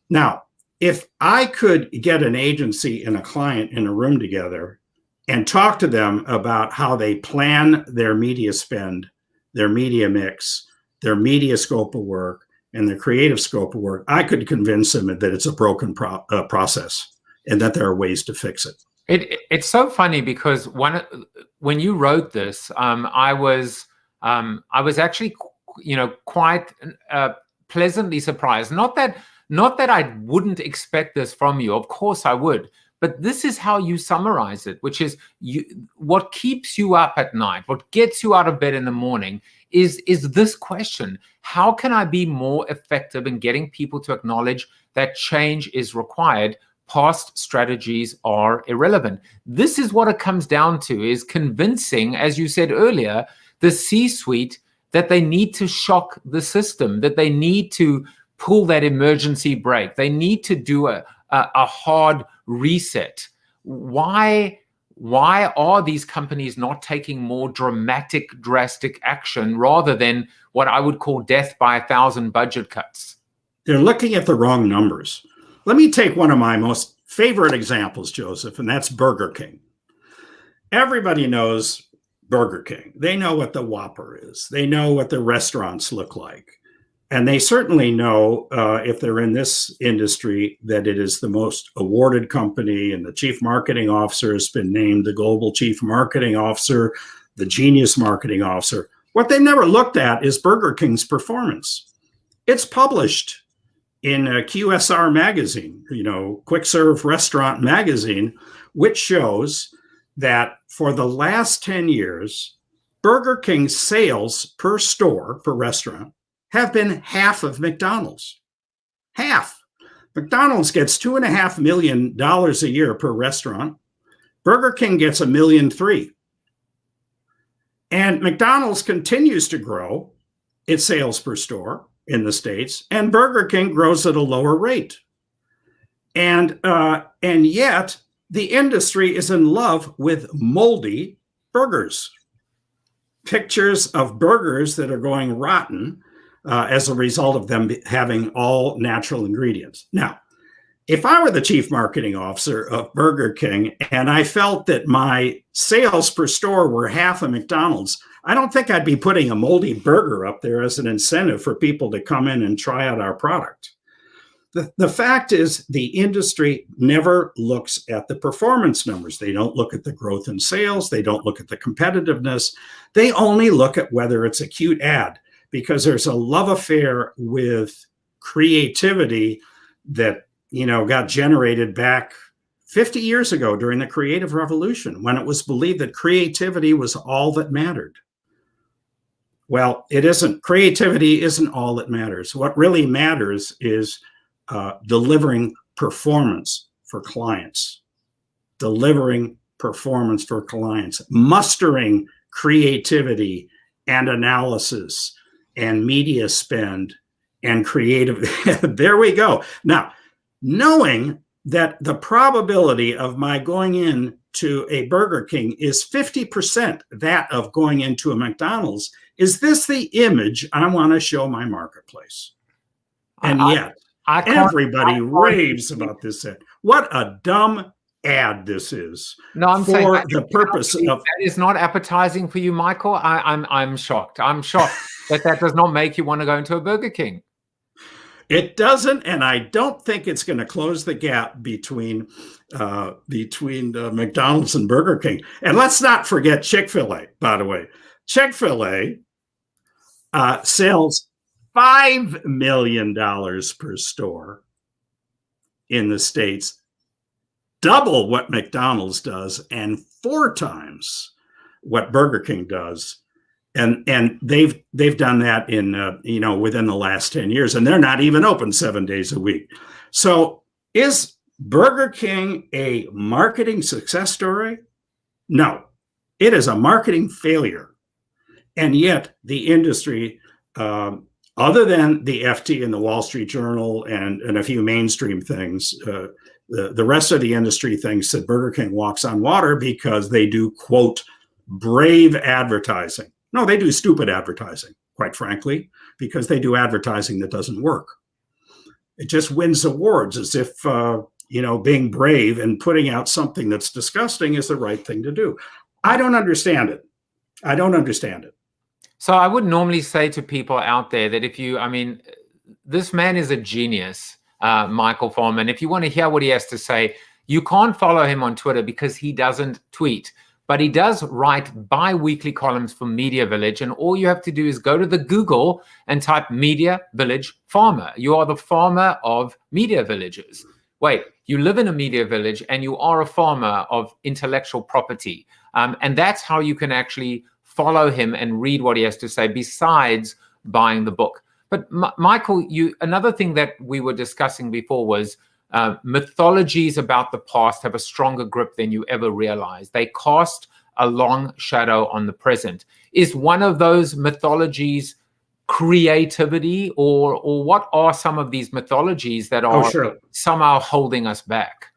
B: Now, if I could get an agency and a client in a room together and talk to them about how they plan their media spend, their media mix, their media scope of work, and the creative scope of work, I could convince them that it's a broken process and that there are ways to fix it.
A: It's so funny because when you wrote this, I was actually, quite pleasantly surprised. Not that I wouldn't expect this from you. Of course I would. But this is how you summarize it, which is what keeps you up at night, what gets you out of bed in the morning is this question: how can I be more effective in getting people to acknowledge that change is required? Past strategies are irrelevant. This is what it comes down to, is convincing, as you said earlier, the C-suite that they need to shock the system, that they need to pull that emergency brake. They need to do a hard reset. Why are these companies not taking more drastic action rather than what I would call death by 1,000 budget cuts?
B: They're looking at the wrong numbers. Let me take one of my most favorite examples, Joseph, and that's Burger King. Everybody knows Burger King. They know what the Whopper is. They know what the restaurants look like. And they certainly know, if they're in this industry, that it is the most awarded company, and the chief marketing officer has been named the global chief marketing officer, the genius marketing officer. What they've never looked at is Burger King's performance. It's published in QSR magazine, quick serve restaurant magazine, which shows that for the last 10 years, Burger King's sales per store, per restaurant, have been half of McDonald's. Half. McDonald's gets $2.5 million a year per restaurant. Burger King gets $1.3 million. And McDonald's continues to grow its sales per store in the States, and Burger King grows at a lower rate. And yet the industry is in love with moldy burgers. Pictures of burgers that are going rotten as a result of them having all natural ingredients. Now, if I were the chief marketing officer of Burger King and I felt that my sales per store were half of McDonald's, I don't think I'd be putting a moldy burger up there as an incentive for people to come in and try out our product. The fact is, the industry never looks at the performance numbers. They don't look at the growth in sales. They don't look at the competitiveness. They only look at whether it's a cute ad, because there's a love affair with creativity that got generated back 50 years ago during the creative revolution, when it was believed that creativity was all that mattered. Well, it isn't. Creativity isn't all that matters. What really matters is delivering performance for clients, mustering creativity and analysis and media spend and creative. There we go. Now, knowing that the probability of my going in to a Burger King is 50% that of going into a McDonald's, is this the image I want to show my marketplace? And yet, everybody raves about this ad. What a dumb ad this is.
A: No, I'm saying
B: the purpose of
A: that is not appetizing for you, Michael. I'm shocked. I'm shocked that does not make you want to go into a Burger King.
B: It doesn't, and I don't think it's going to close the gap between McDonald's and Burger King. And let's not forget Chick-fil-A, by the way. Chick-fil-A sells $5 million per store in the States, double what McDonald's does, and 4 times what Burger King does. And they've done that in within the last 10 years, and they're not even open 7 days a week. So is Burger King a marketing success story? No, it is a marketing failure. And yet the industry, other than the FT and the Wall Street Journal and a few mainstream things, the rest of the industry thinks that Burger King walks on water because they do, quote, brave advertising. No, they do stupid advertising, quite frankly, because they do advertising that doesn't work. It just wins awards as if, being brave and putting out something that's disgusting is the right thing to do. I don't understand it. So I would normally say to people out there that
A: this man is a genius, Michael Fallman. If you want to hear what he has to say, you can't follow him on Twitter because he doesn't tweet. But he does write bi-weekly columns for Media Village, and all you have to do is go to the Google and type Media Village Farmer. You are the farmer of Media Villages. Wait, you live in a media village and you are a farmer of intellectual property. And that's how you can actually follow him and read what he has to say besides buying the book. But Michael, another thing that we were discussing before was mythologies about the past have a stronger grip than you ever realize. They cast a long shadow on the present. Is one of those mythologies creativity, or what are some of these mythologies that are somehow holding us back?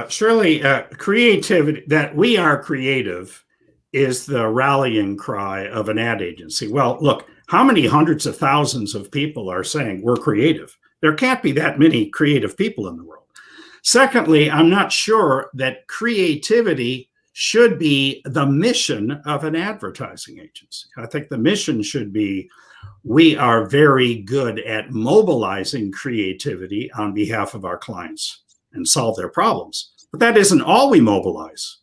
B: Surely creativity, that we are creative, is the rallying cry of an ad agency. Well, look, how many hundreds of thousands of people are saying we're creative? There can't be that many creative people in the world. Secondly, I'm not sure that creativity should be the mission of an advertising agency. I think the mission should be, we are very good at mobilizing creativity on behalf of our clients and solve their problems. But that isn't all we mobilize.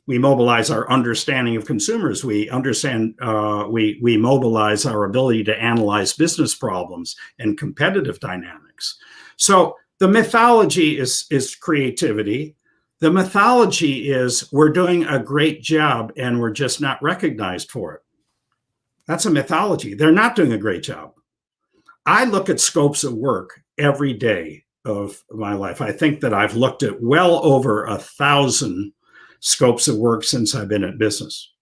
B: We mobilize our understanding of consumers. We we mobilize our ability to analyze business problems and competitive dynamics. So the mythology is creativity. The mythology is we're doing a great job and we're just not recognized for it. That's a mythology. They're not doing a great job. I look at scopes of work every day of my life. I think that I've looked at well over 1,000 scopes of work since I've been in business.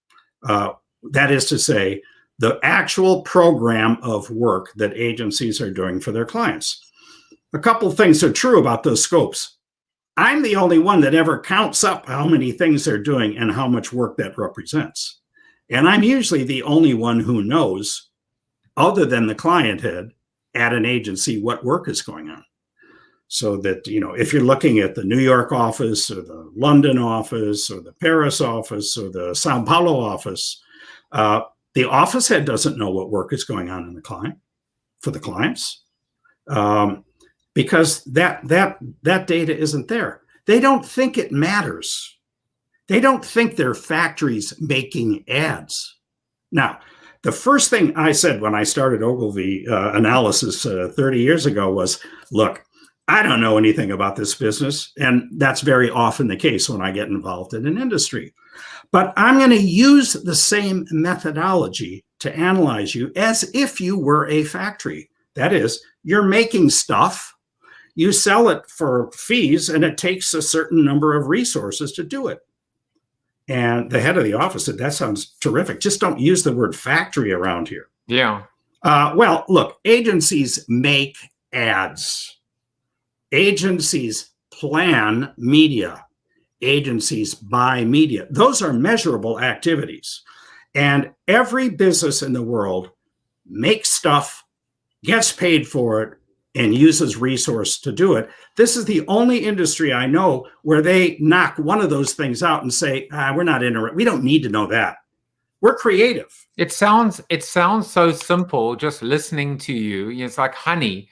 B: That is to say, the actual program of work that agencies are doing for their clients. A couple of things are true about those scopes. I'm the only one that ever counts up how many things they're doing and how much work that represents. And I'm usually the only one who knows, other than the client head at an agency, what work is going on. So that, you know, if you're looking at the New York office or the London office or the Paris office or the Sao Paulo office, the office head doesn't know what work is going on in the client for the clients, because that data isn't there. They don't think it matters. They don't think they're factories making ads. Now, the first thing I said when I started Ogilvy Analysis 30 years ago was, look, I don't know anything about this business. And that's very often the case when I get involved in an industry. But I'm going to use the same methodology to analyze you as if you were a factory. That is, you're making stuff, you sell it for fees, and it takes a certain number of resources to do it. And the head of the office said, that sounds terrific. Just don't use the word factory around here.
A: Yeah.
B: Well, look, agencies make ads. Agencies plan media. Agencies buy media. Those are measurable activities. And every business in the world makes stuff, gets paid for it, and uses resource to do it. This is the only industry I know where they knock one of those things out and say, we're not interested. We don't need to know that. We're creative.
A: It sounds so simple just listening to you. It's like honey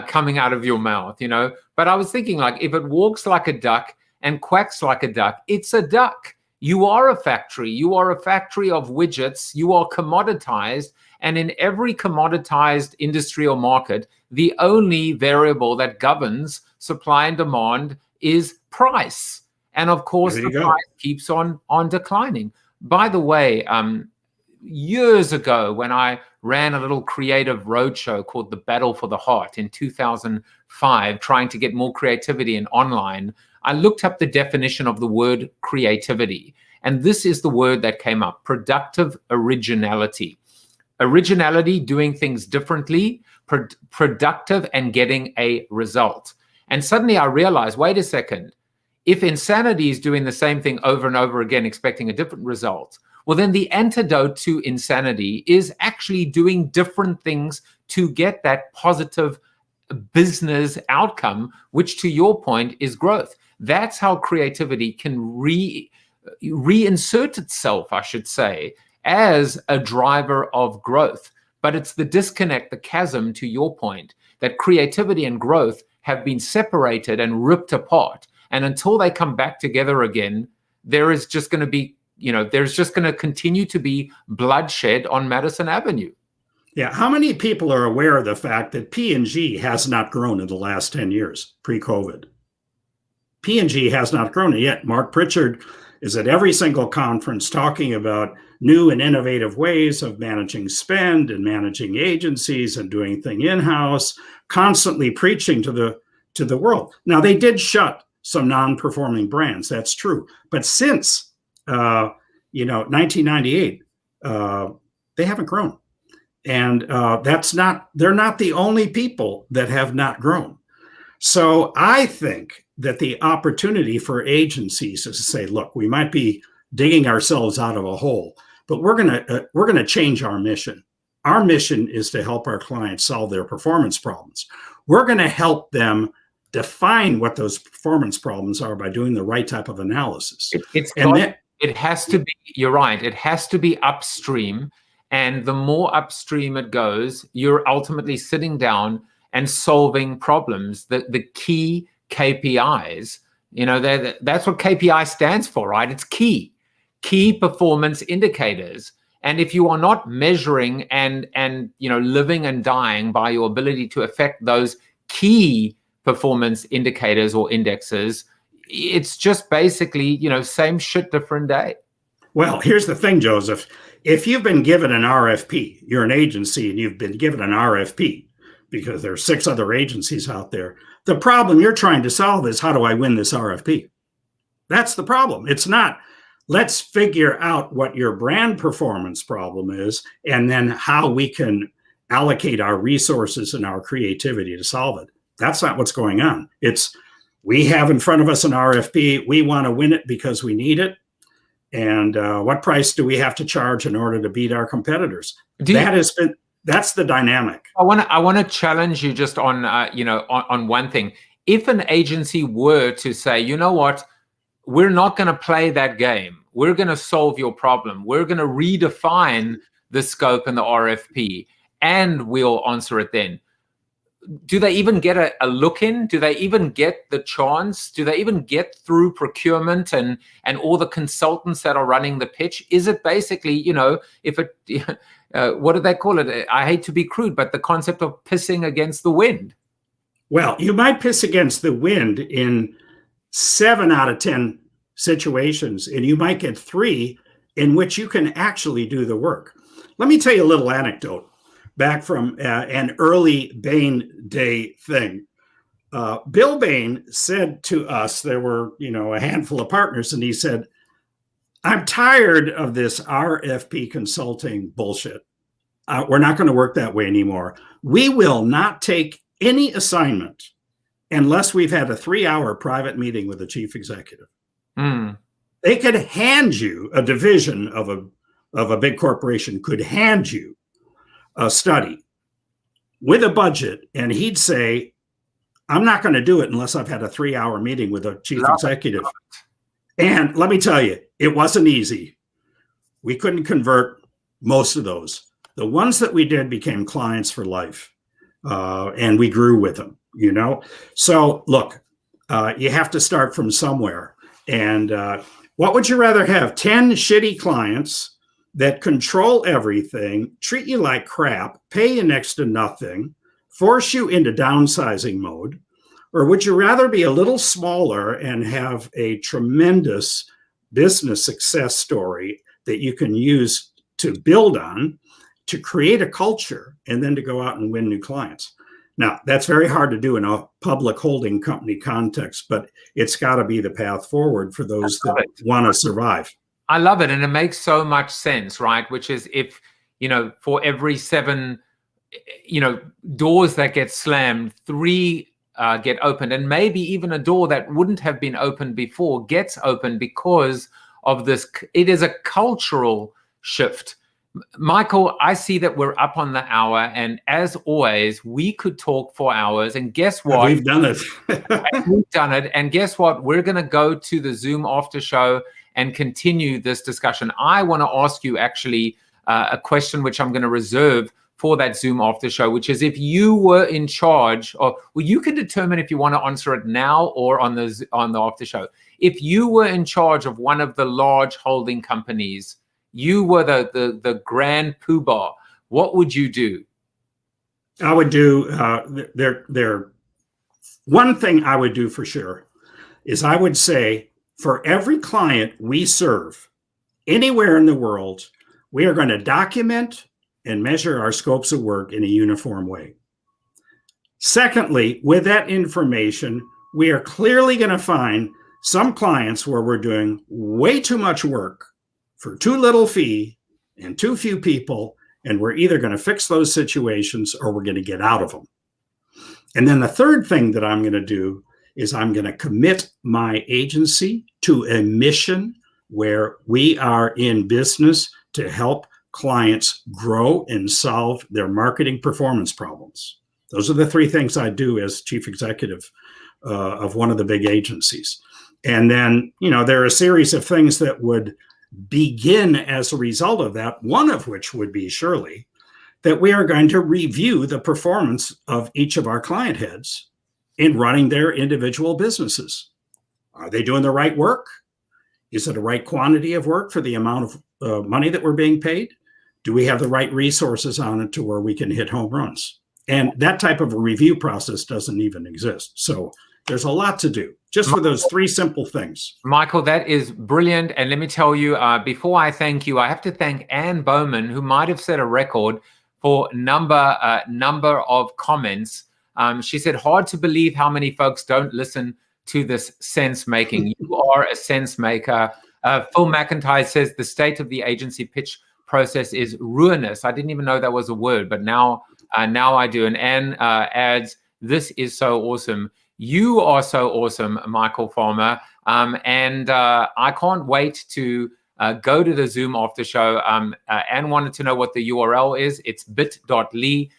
A: coming out of your mouth, you know. But I was thinking, like, if it walks like a duck and quacks like a duck, it's a duck. You are a factory. You are a factory of widgets. You are commoditized. And in every commoditized industry or market, the only variable that governs supply and demand is price. And of course, the price keeps on declining. By the way, years ago, when I ran a little creative roadshow called The Battle for the Heart in 2005, trying to get more creativity in online, I looked up the definition of the word creativity. And this is the word that came up: productive originality. Originality, doing things differently, productive, and getting a result. And suddenly I realized, wait a second, if insanity is doing the same thing over and over again, expecting a different result, well, then the antidote to insanity is actually doing different things to get that positive business outcome, which, to your point, is growth. That's how creativity can reinsert itself, I should say, as a driver of growth. But it's the disconnect, the chasm, to your point, that creativity and growth have been separated and ripped apart. And until they come back together again, there is just going to be, there's just going to continue to be bloodshed on Madison Avenue.
B: Yeah. How many people are aware of the fact that P&G has not grown in the last 10 years pre-COVID? P&G has not grown, and yet Mark Pritchard is at every single conference talking about new and innovative ways of managing spend and managing agencies and doing things in-house, constantly preaching to the world. Now, they did shut some non-performing brands, that's true. But since 1998, they haven't grown. And they're not the only people that have not grown. So I think that the opportunity for agencies is to say, look, we might be digging ourselves out of a hole, but we're gonna change our mission. Our mission is to help our clients solve their performance problems. We're gonna help them define what those performance problems are by doing the right type of analysis.
A: It has to be, you're right, it has to be upstream. And the more upstream it goes, you're ultimately sitting down and solving problems. The key KPIs, that's what KPI stands for, right? It's key performance indicators. And if you are not measuring and living and dying by your ability to affect those key performance indicators or indexes, it's just basically, same shit, different day.
B: Well, here's the thing, Joseph. If you've been given an RFP, you're an agency and you've been given an RFP because there are 6 other agencies out there, the problem you're trying to solve is, how do I win this RFP? That's the problem. It's not, let's figure out what your brand performance problem is and then how we can allocate our resources and our creativity to solve it. That's not what's going on. It's, we have in front of us an RFP. We want to win it because we need it. And what price do we have to charge in order to beat our competitors? That's the dynamic.
A: I want to challenge you just on on one thing. If an agency were to say, you know what, we're not going to play that game. We're going to solve your problem. We're going to redefine the scope and the RFP, and we'll answer it then. Do they even get a look in? Do they even get the chance? Do they even get through procurement and all the consultants that are running the pitch? Is it basically, if it, what do they call it? I hate to be crude, but the concept of pissing against the wind.
B: Well, you might piss against the wind in 7 out of 10 situations, and you might get 3 in which you can actually do the work. Let me tell you a little anecdote. Back from an early Bain day thing. Bill Bain said to us, there were, a handful of partners, and he said, I'm tired of this RFP consulting bullshit. We're not going to work that way anymore. We will not take any assignment unless we've had a 3-hour private meeting with the chief executive. They could hand you, a division of a big corporation could hand you a study with a budget, and he'd say, I'm not going to do it unless I've had a 3-hour meeting with a chief executive. And let me tell you, it wasn't easy. We couldn't convert most of those. The ones that we did became clients for life, and we grew with them, So look, you have to start from somewhere. And what would you rather have? 10 shitty clients that control everything, treat you like crap, pay you next to nothing, force you into downsizing mode? Or would you rather be a little smaller and have a tremendous business success story that you can use to build on, to create a culture, and then to go out and win new clients? Now, that's very hard to do in a public holding company context, but it's got to be the path forward for those that want to survive.
A: I love it. And it makes so much sense, right? Which is, if, for every 7, doors that get slammed, 3 get opened, and maybe even a door that wouldn't have been opened before gets opened because of this. It is a cultural shift. Michael, I see that we're up on the hour, and as always, we could talk for hours. And guess what?
B: We've done it.
A: We've done it. And guess what? We're going to go to the Zoom after show and continue this discussion. I want to ask you actually a question which I'm going to reserve for that Zoom after show, which is if you were in charge, or well, you can determine if you want to answer it now or on the after show. If you were in charge of one of the large holding companies, you were the grand poobah, what would you do?
B: I would do one thing I would do for sure is I would say for every client we serve anywhere in the world, we are going to document and measure our scopes of work in a uniform way. Secondly, with that information, we are clearly going to find some clients where we're doing way too much work for too little fee and too few people, and we're either going to fix those situations or we're going to get out of them. And then the third thing that I'm going to do is I'm going to commit my agency to a mission where we are in business to help clients grow and solve their marketing performance problems. Those are the three things I do as chief executive of one of the big agencies. And then, there are a series of things that would begin as a result of that, one of which would be surely that we are going to review the performance of each of our client heads in running their individual businesses. Are they doing the right work? Is it the right quantity of work for the amount of money that we're being paid? Do we have the right resources on it to where we can hit home runs? And that type of a review process doesn't even exist. So there's a lot to do just for those three simple things.
A: Michael, that is brilliant. And let me tell you, before I thank you, I have to thank Ann Bowman, who might have set a record for number of comments. She said, hard to believe how many folks don't listen to this sense making. You are a sense maker. Phil McIntyre says the state of the agency pitch process is ruinous. I didn't even know that was a word, but now I do. And Anne adds, this is so awesome. You are so awesome, Michael Farmer. And I can't wait to go to the Zoom after show. Anne wanted to know what the URL is. It's bit.ly/Corona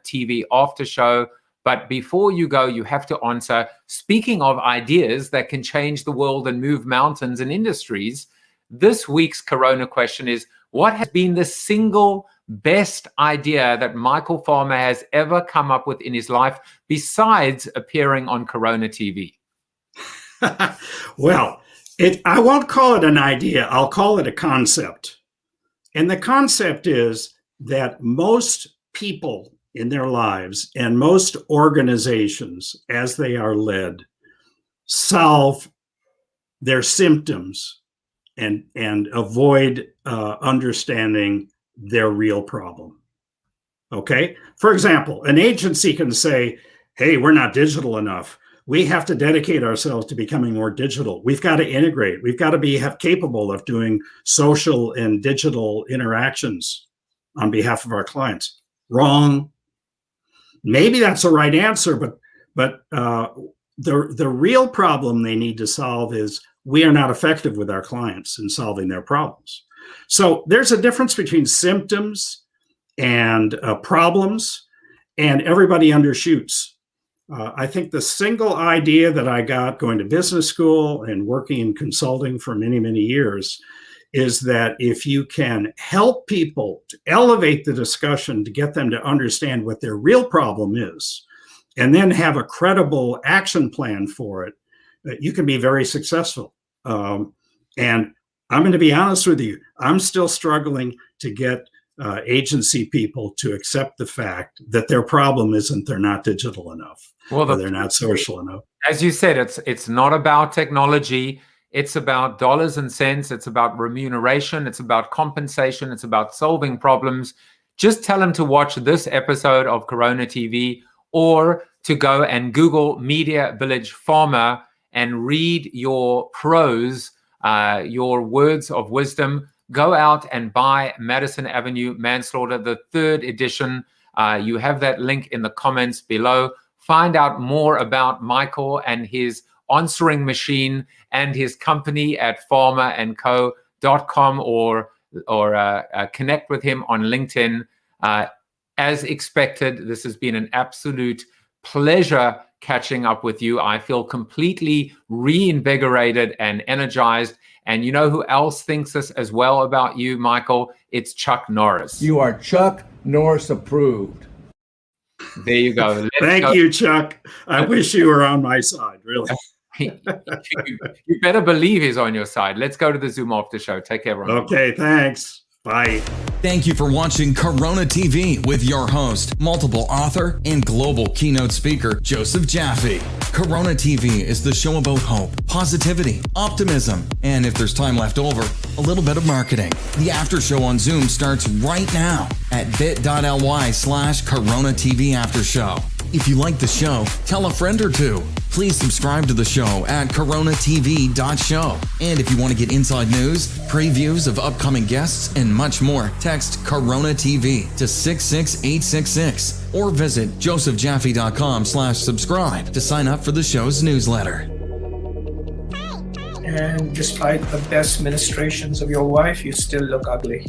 A: TV after show. But before you go, you have to answer, speaking of ideas that can change the world and move mountains and industries, this week's Corona question is, what has been the single best idea that Michael Farmer has ever come up with in his life besides appearing on Corona TV?
B: Well, I won't call it an idea. I'll call it a concept. And the concept is that most people in their lives and most organizations, as they are led, solve their symptoms and avoid understanding their real problem. Okay? For example, an agency can say, hey, we're not digital enough. We have to dedicate ourselves to becoming more digital. We've got to integrate. We've got to be capable of doing social and digital interactions on behalf of our clients. Wrong. Maybe that's the right answer, but the real problem they need to solve is we are not effective with our clients in solving their problems. So there's a difference between symptoms and problems, and everybody undershoots. I think the single idea that I got going to business school and working in consulting for many, many years is that if you can help people to elevate the discussion to get them to understand what their real problem is, and then have a credible action plan for it, you can be very successful. And I'm going to be honest with you, I'm still struggling to get agency people to accept the fact that their problem isn't they're not digital enough, or they're not social enough.
A: As you said, it's not about technology. It's about dollars and cents. It's about remuneration. It's about compensation. It's about solving problems. Just tell them to watch this episode of Corona TV or to go and Google Media Village Farmer and read your prose, your words of wisdom. Go out and buy Madison Avenue Manslaughter, the 3rd edition. You have that link in the comments below. Find out more about Michael and his answering machine and his company at farmerandco.com or connect with him on LinkedIn. As expected, this has been an absolute pleasure catching up with you. I feel completely reinvigorated and energized. And you know who else thinks this as well about you, Michael? It's Chuck Norris.
F: You are Chuck
G: Norris approved.
A: There you go. Let's
B: Thank
A: go.
B: you, Chuck. I wish you were on my side, really.
A: You better believe he's on your side. Let's go to the Zoom after show. Take care, everyone.
B: Okay, thanks. Bye.
H: Thank you for watching Corona TV with your host, multiple author, and global keynote speaker, Joseph Jaffe. Corona TV is the show about hope, positivity, optimism, and if there's time left over, a little bit of marketing. The after show on Zoom starts right now at bit.ly/Corona TV After Show. If you like the show, tell a friend or two. Please subscribe to the show at coronatv.show. And if you want to get inside news, previews of upcoming guests, and much more, text Corona TV to 66866 or visit josephjaffe.com/subscribe to sign up for the show's newsletter.
I: And despite the best ministrations of your wife, you still look ugly.